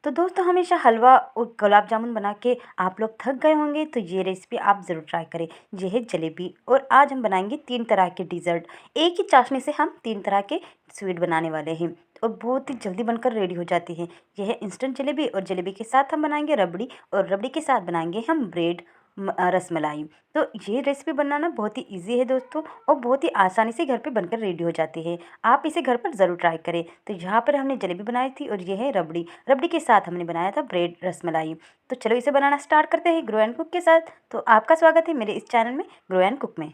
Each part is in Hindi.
तो दोस्तों हमेशा हलवा और गुलाब जामुन बना के आप लोग थक गए होंगे, तो ये रेसिपी आप ज़रूर ट्राई करें। ये है जलेबी और आज हम बनाएंगे 3 तरह के डिज़र्ट। एक ही चाशनी से हम 3 तरह के स्वीट बनाने वाले हैं और बहुत ही जल्दी बनकर रेडी हो जाती है। यह है इंस्टेंट जलेबी और जलेबी के साथ हम बनाएंगे रबड़ी और रबड़ी के साथ बनाएंगे हम ब्रेड रसमलाई। तो ये रेसिपी बनाना बहुत ही ईजी है दोस्तों और बहुत ही आसानी से घर पे बनकर रेडी हो जाती है। आप इसे घर पर ज़रूर ट्राई करें। तो यहाँ पर हमने जलेबी बनाई थी और ये है रबड़ी। रबड़ी के साथ हमने बनाया था ब्रेड रसमलाई। तो चलो इसे बनाना स्टार्ट करते हैं ग्रो एंड कुक के साथ। तो आपका स्वागत है मेरे इस चैनल में ग्रो एंड कुक में।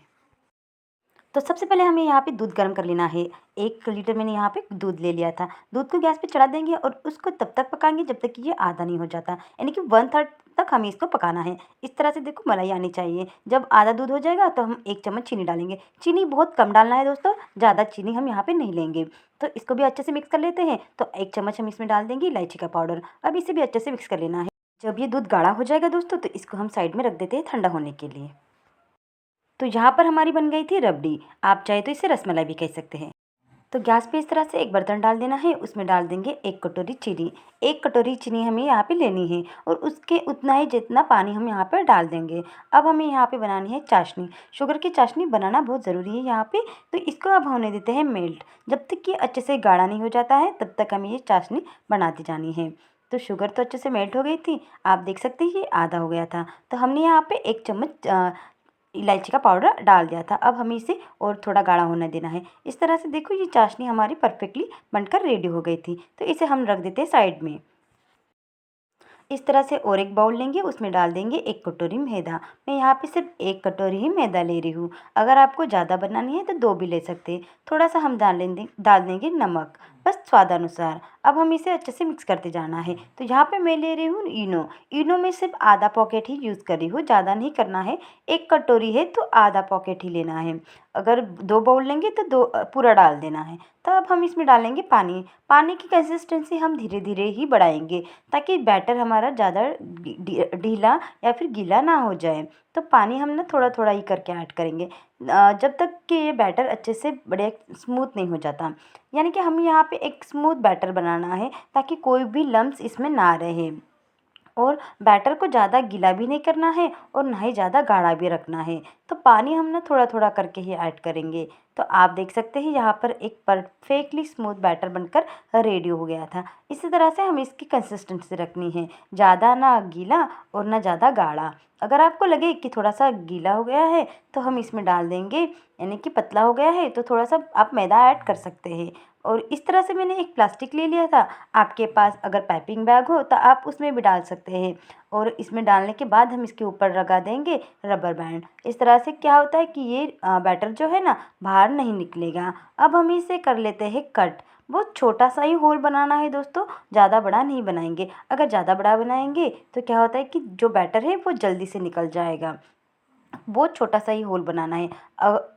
तो सबसे पहले हमें यहाँ पे दूध गर्म कर लेना है। 1 लीटर मैंने यहाँ पे दूध ले लिया था। दूध को गैस पे चढ़ा देंगे और उसको तब तक पकाएंगे जब तक कि ये आधा नहीं हो जाता, यानी कि 1/3 तक हमें इसको पकाना है। इस तरह से देखो मलाई आनी चाहिए। जब आधा दूध हो जाएगा तो हम 1 चम्मच चीनी डालेंगे। चीनी बहुत कम डालना है दोस्तों, ज़्यादा चीनी हम यहाँ पे नहीं लेंगे। तो इसको भी अच्छे से मिक्स कर लेते हैं। तो 1 चम्मच हम इसमें डाल देंगे इलायची का पाउडर। अब इसे भी अच्छे से मिक्स कर लेना है। जब ये दूध गाढ़ा हो जाएगा दोस्तों, तो इसको हम साइड में रख देते हैं ठंडा होने के लिए। तो यहाँ पर हमारी बन गई थी रबड़ी। आप चाहे तो इसे रसमलाई भी कह सकते हैं। तो गैस पे इस तरह से एक बर्तन डाल देना है। उसमें डाल देंगे 1 कटोरी चीनी। 1 कटोरी चीनी हमें यहाँ पे लेनी है और उसके उतना ही जितना पानी हम यहाँ पर डाल देंगे। अब हमें यहाँ पे बनानी है चाशनी। शुगर की चाशनी बनाना बहुत ज़रूरी है यहाँ पे। तो इसको अब होने देते हैं मेल्ट। जब तक कि अच्छे से गाढ़ा नहीं हो जाता है तब तक हमें ये चाशनी बनाती जानी है। तो शुगर तो अच्छे से मेल्ट हो गई थी। आप देख सकते हैं ये आधा हो गया था। तो हमने यहाँ पे 1 चम्मच इलायची का पाउडर डाल दिया था। अब हमें इसे और थोड़ा गाढ़ा होने देना है। इस तरह से देखो ये चाशनी हमारी परफेक्टली बनकर रेडी हो गई थी। तो इसे हम रख देते हैं साइड में। इस तरह से और एक बाउल लेंगे, उसमें डाल देंगे 1 कटोरी मैदा। मैं यहाँ पे सिर्फ 1 कटोरी ही मैदा ले रही हूँ। अगर आपको ज़्यादा बनानी है तो 2 भी ले सकते हैं। थोड़ा सा हम डाल देंगे नमक, बस स्वादानुसार। अब हम इसे अच्छे से मिक्स करते जाना है। तो यहाँ पे मैं ले रही हूँ इनो। इनो में सिर्फ आधा पॉकेट ही यूज़ कर रही हूँ, ज़्यादा नहीं करना है। 1 कटोरी है तो आधा पॉकेट ही लेना है। अगर 2 बाउल लेंगे तो 2 पूरा डाल देना है। तो अब हम इसमें डालेंगे पानी। पानी की कंसिस्टेंसी हम धीरे धीरे ही बढ़ाएंगे ताकि बैटर हमारा ज़्यादा ढीला या फिर गीला ना हो जाए। तो पानी हम ना थोड़ा थोड़ा ही करके ऐड करेंगे जब तक कि ये बैटर अच्छे से बड़े स्मूथ नहीं हो जाता। यानी कि हम यहाँ पे एक स्मूथ बैटर बनाना है ताकि कोई भी लम्स इसमें ना रहे। और बैटर को ज़्यादा गीला भी नहीं करना है और ना ही ज़्यादा गाढ़ा भी रखना है। तो पानी हम ना थोड़ा थोड़ा करके ही ऐड करेंगे। तो आप देख सकते हैं यहाँ पर एक परफेक्टली स्मूथ बैटर बनकर रेडी हो गया था। इसी तरह से हमें इसकी कंसिस्टेंसी रखनी है, ज़्यादा ना गीला और ना ज़्यादा गाढ़ा। अगर आपको लगे कि थोड़ा सा गीला हो गया है तो हम इसमें डाल देंगे, यानी कि पतला हो गया है तो थोड़ा सा आप मैदा ऐड कर सकते हैं। और इस तरह से मैंने एक प्लास्टिक ले लिया था। आपके पास अगर पाइपिंग बैग हो तो आप उसमें भी डाल सकते हैं। और इसमें डालने के बाद हम इसके ऊपर लगा देंगे रबर बैंड। इस तरह से क्या होता है कि ये बैटर जो है ना बाहर नहीं निकलेगा। अब हम इसे कर लेते हैं कट। बहुत छोटा सा ही होल बनाना है दोस्तों, ज़्यादा बड़ा नहीं बनाएंगे। अगर ज़्यादा बड़ा बनाएंगे तो क्या होता है कि जो बैटर है वो जल्दी से निकल जाएगा। बहुत छोटा सा ही होल बनाना है।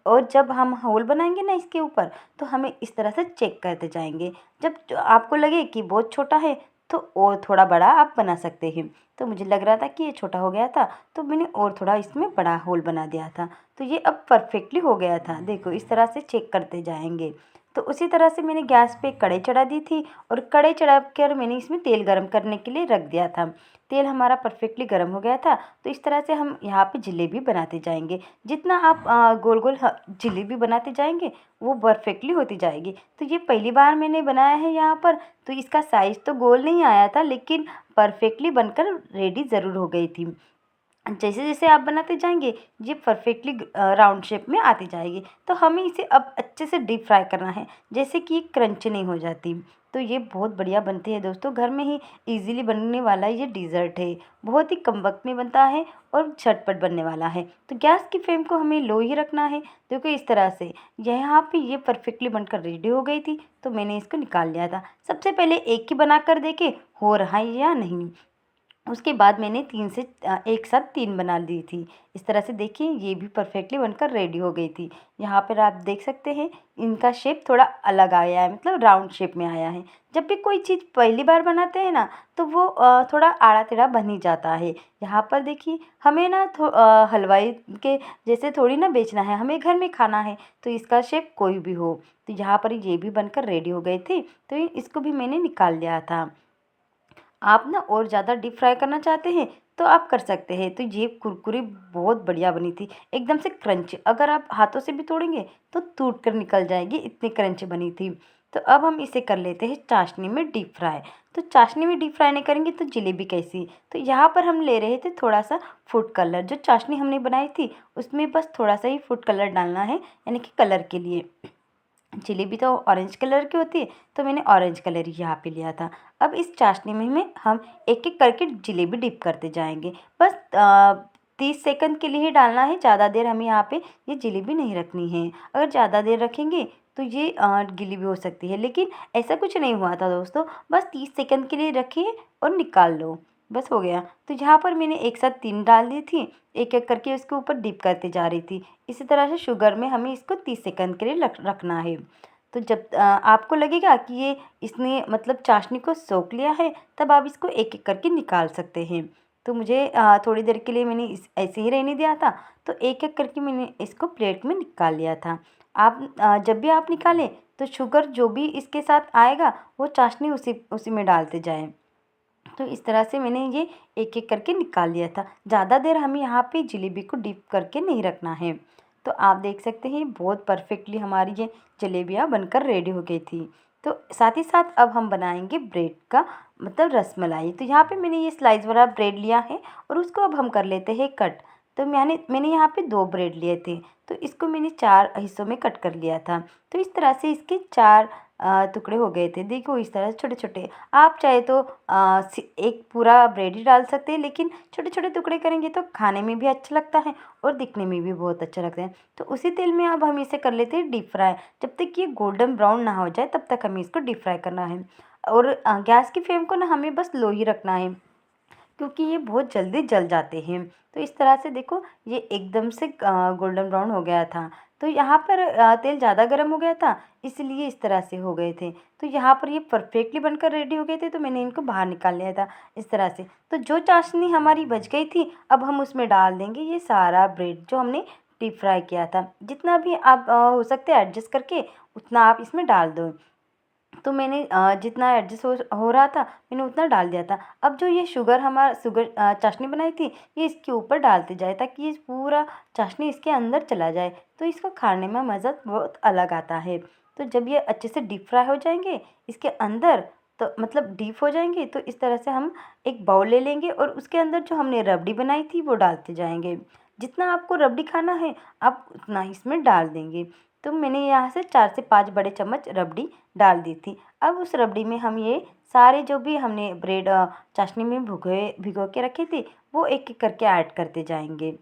और जब हम होल बनाएंगे ना इसके ऊपर, तो हमें इस तरह से चेक करते जाएंगे। जब आपको लगे कि बहुत छोटा है तो और थोड़ा बड़ा आप बना सकते हैं। तो मुझे लग रहा था कि ये छोटा हो गया था तो मैंने और थोड़ा इसमें बड़ा होल बना दिया था। तो ये अब परफेक्टली हो गया था। देखो इस तरह से चेक करते जाएंगे। तो उसी तरह से मैंने गैस पे कढ़ाई चढ़ा दी थी और कढ़ाई चढ़ा कर मैंने इसमें तेल गरम करने के लिए रख दिया था। तेल हमारा परफेक्टली गर्म हो गया था। तो इस तरह से हम यहाँ पे जलेबी बनाते जाएंगे। जितना आप गोल गोल जलेबी बनाते जाएंगे वो परफेक्टली होती जाएगी। तो ये पहली बार मैंने बनाया है यहाँ पर। तो इसका साइज़ तो गोल नहीं आया था लेकिन परफेक्टली बनकर रेडी ज़रूर हो गई थी। जैसे जैसे आप बनाते जाएंगे ये परफेक्टली राउंड शेप में आती जाएगी। तो हमें इसे अब अच्छे से डीप फ्राई करना है जैसे कि क्रंची नहीं हो जाती। तो ये बहुत बढ़िया बनती है दोस्तों, घर में ही इजीली बनने वाला ये डिज़र्ट है। बहुत ही कम वक्त में बनता है और झटपट बनने वाला है। तो गैस की फ्लेम को हमें लो ही रखना है। देखो इस तरह से यहाँ पे ये परफेक्टली बनकर रेडी हो गई थी। तो मैंने इसको निकाल लिया था। सबसे पहले एक ही बनाकर देखे हो रहा है या नहीं। उसके बाद मैंने 3 से एक साथ 3 बना ली थी। इस तरह से देखिए ये भी परफेक्टली बनकर रेडी हो गई थी। यहाँ पर आप देख सकते हैं इनका शेप थोड़ा अलग आया है, मतलब राउंड शेप में आया है। जब भी कोई चीज़ पहली बार बनाते हैं ना तो वो थोड़ा आड़ा टेढ़ा बन ही जाता है। यहाँ पर देखिए हमें ना हलवाई के जैसे थोड़ी ना बेचना है, हमें घर में खाना है। तो इसका शेप कोई भी हो। तो यहाँ पर ये भी बनकर रेडी हो गए थे। तो इसको भी मैंने निकाल लिया था। आप ना और ज़्यादा डीप फ्राई करना चाहते हैं तो आप कर सकते हैं। तो ये कुरकुरी बहुत बढ़िया बनी थी, एकदम से क्रंची। अगर आप हाथों से भी तोड़ेंगे तो टूट कर निकल जाएगी, इतनी क्रंची बनी थी। तो अब हम इसे कर लेते हैं चाशनी में डीप फ्राई। तो चाशनी में डीप फ्राई नहीं करेंगे तो जलेबी कैसी। तो यहाँ पर हम ले रहे थे थोड़ा सा फूड कलर। जो चाशनी हमने बनाई थी उसमें बस थोड़ा सा ही फूड कलर डालना है, यानी कि कलर के लिए। जलेबी तो ऑरेंज कलर की होती है, तो मैंने ऑरेंज कलर ही यहाँ पे लिया था। अब इस चाशनी में हम एक एक करके जलेबी डिप करते जाएंगे। बस 30 सेकंड के लिए ही डालना है, ज़्यादा देर हमें यहाँ पे ये जलेबी नहीं रखनी है। अगर ज़्यादा देर रखेंगे तो ये गीली भी हो सकती है, लेकिन ऐसा कुछ नहीं हुआ था दोस्तों। बस 30 सेकंड के लिए रखिए और निकाल लो, बस हो गया। तो यहाँ पर मैंने एक साथ 3 डाल दी थी, एक एक करके उसके ऊपर डिप करते जा रही थी। इसी तरह से शुगर में हमें इसको 30 सेकंड के लिए रखना है। तो जब आपको लगेगा कि ये इसने मतलब चाशनी को सोख लिया है, तब आप इसको एक एक करके निकाल सकते हैं। तो मुझे थोड़ी देर के लिए मैंने ऐसे ही रहने दिया था, तो एक एक करके मैंने इसको प्लेट में निकाल लिया था। आप जब भी आप निकालें तो शुगर जो भी इसके साथ आएगा वो चाशनी उसी उसी में डालते जाएं। तो इस तरह से मैंने ये एक एक करके निकाल लिया था। ज़्यादा देर हमें यहाँ पे जलेबी को डीप करके नहीं रखना है। तो आप देख सकते हैं बहुत परफेक्टली हमारी ये जलेबियाँ बनकर रेडी हो गई थी। तो साथ ही साथ अब हम बनाएंगे ब्रेड का मतलब रसमलाई। तो यहाँ पे मैंने ये स्लाइस वाला ब्रेड लिया है और उसको अब हम कर लेते हैं कट। तो मैंने यहाँ पे 2 ब्रेड लिए थे, तो इसको मैंने 4 हिस्सों में कट कर लिया था। तो इस तरह से इसके 4 टुकड़े हो गए थे। देखो इस तरह छोटे छोटे। आप चाहे तो एक पूरा ब्रेड ही डाल सकते हैं, लेकिन छोटे छोटे टुकड़े करेंगे तो खाने में भी अच्छा लगता है और दिखने में भी बहुत अच्छा लगता है। तो उसी तेल में अब हम इसे कर लेते हैं डीप फ्राई। जब तक ये गोल्डन ब्राउन ना हो जाए तब तक हमें इसको डीप फ्राई करना है। और गैस की फ्लेम को ना हमें बस लो ही रखना है, क्योंकि ये बहुत जल्दी जल जाते हैं। तो इस तरह से देखो ये एकदम से गोल्डन ब्राउन हो गया था। तो यहाँ पर तेल ज़्यादा गर्म हो गया था, इसलिए इस तरह से हो गए थे। तो यहाँ पर ये परफेक्टली बनकर रेडी हो गए थे, तो मैंने इनको बाहर निकाल लिया था इस तरह से। तो जो चाशनी हमारी बच गई थी अब हम उसमें डाल देंगे ये सारा ब्रेड जो हमने डीप फ्राई किया था। जितना भी आप हो सकते हैं एडजस्ट करके उतना आप इसमें डाल दो। तो मैंने जितना एडजस्ट हो रहा था मैंने उतना डाल दिया था। अब जो ये शुगर चाशनी बनाई थी ये इसके ऊपर डालते जाए, ताकि ये पूरा चाशनी इसके अंदर चला जाए, तो इसको खाने में मज़ा बहुत अलग आता है। तो जब ये अच्छे से डीप फ्राई हो जाएंगे इसके अंदर, तो मतलब डीप हो जाएंगे, तो इस तरह से हम एक बाउल ले लेंगे और उसके अंदर जो हमने रबड़ी बनाई थी वो डालते जाएंगे। जितना आपको रबड़ी खाना है आप उतना इसमें डाल देंगे। तो मैंने यहाँ से 4 से 5 बड़े चम्मच रबड़ी डाल दी थी। अब उस रबड़ी में हम ये सारे जो भी हमने ब्रेड चाशनी में भिगो के रखे थे वो एक एक करके ऐड करते जाएंगे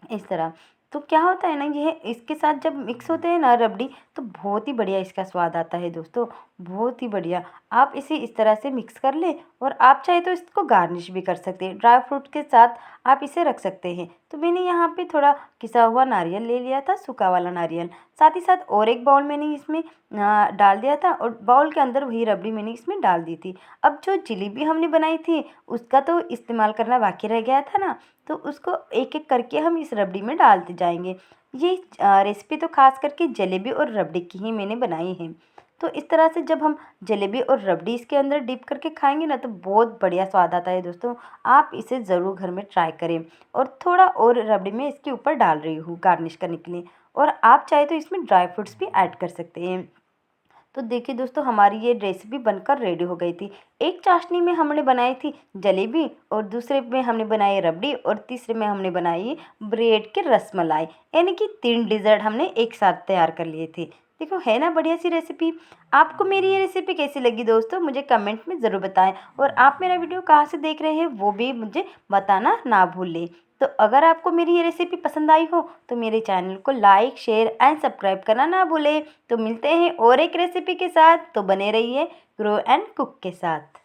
इस तरह। तो क्या होता है ना, ये इसके साथ जब मिक्स होते हैं ना रबड़ी, तो बहुत ही बढ़िया इसका स्वाद आता है दोस्तों, बहुत ही बढ़िया। आप इसे इस तरह से मिक्स कर लें और आप चाहे तो इसको गार्निश भी कर सकते हैं, ड्राई फ्रूट के साथ आप इसे रख सकते हैं। तो मैंने यहाँ पे थोड़ा किसा हुआ नारियल ले लिया था, सूखा वाला नारियल। साथ ही साथ और एक बाउल मैंने इसमें डाल दिया था और बाउल के अंदर वही रबड़ी मैंने इसमें डाल दी थी। अब जो जलेबी हमने बनाई थी उसका तो इस्तेमाल करना बाकी रह गया था ना, तो उसको एक एक करके हम इस रबड़ी में डालते जाएंगे। ये रेसिपी तो खास करके जलेबी और रबड़ी की ही मैंने बनाई है। तो इस तरह से जब हम जलेबी और रबड़ी इसके अंदर डिप करके खाएंगे ना तो बहुत बढ़िया स्वाद आता है दोस्तों। आप इसे ज़रूर घर में ट्राई करें। और थोड़ा और रबड़ी में इसके ऊपर डाल रही हूँ गार्निश करने के लिए, और आप चाहे तो इसमें ड्राई फ्रूट्स भी ऐड कर सकते हैं। तो देखिए दोस्तों हमारी ये रेसिपी बनकर रेडी हो गई थी। एक चाशनी में हमने बनाई थी जलेबी, और दूसरे में हमने बनाई रबड़ी, और तीसरे में हमने बनाई ब्रेड के रसमलाई, यानी कि 3 डिज़र्ट हमने एक साथ तैयार कर लिए थे। देखो है ना बढ़िया सी रेसिपी। आपको मेरी ये रेसिपी कैसी लगी दोस्तों, मुझे कमेंट में ज़रूर बताएं। और आप मेरा वीडियो कहाँ से देख रहे हैं वो भी मुझे बताना ना भूलें। तो अगर आपको मेरी ये रेसिपी पसंद आई हो तो मेरे चैनल को लाइक शेयर एंड सब्सक्राइब करना ना भूलें। तो मिलते हैं और एक रेसिपी के साथ, तो बने रहिए ग्रो एंड कुक के साथ।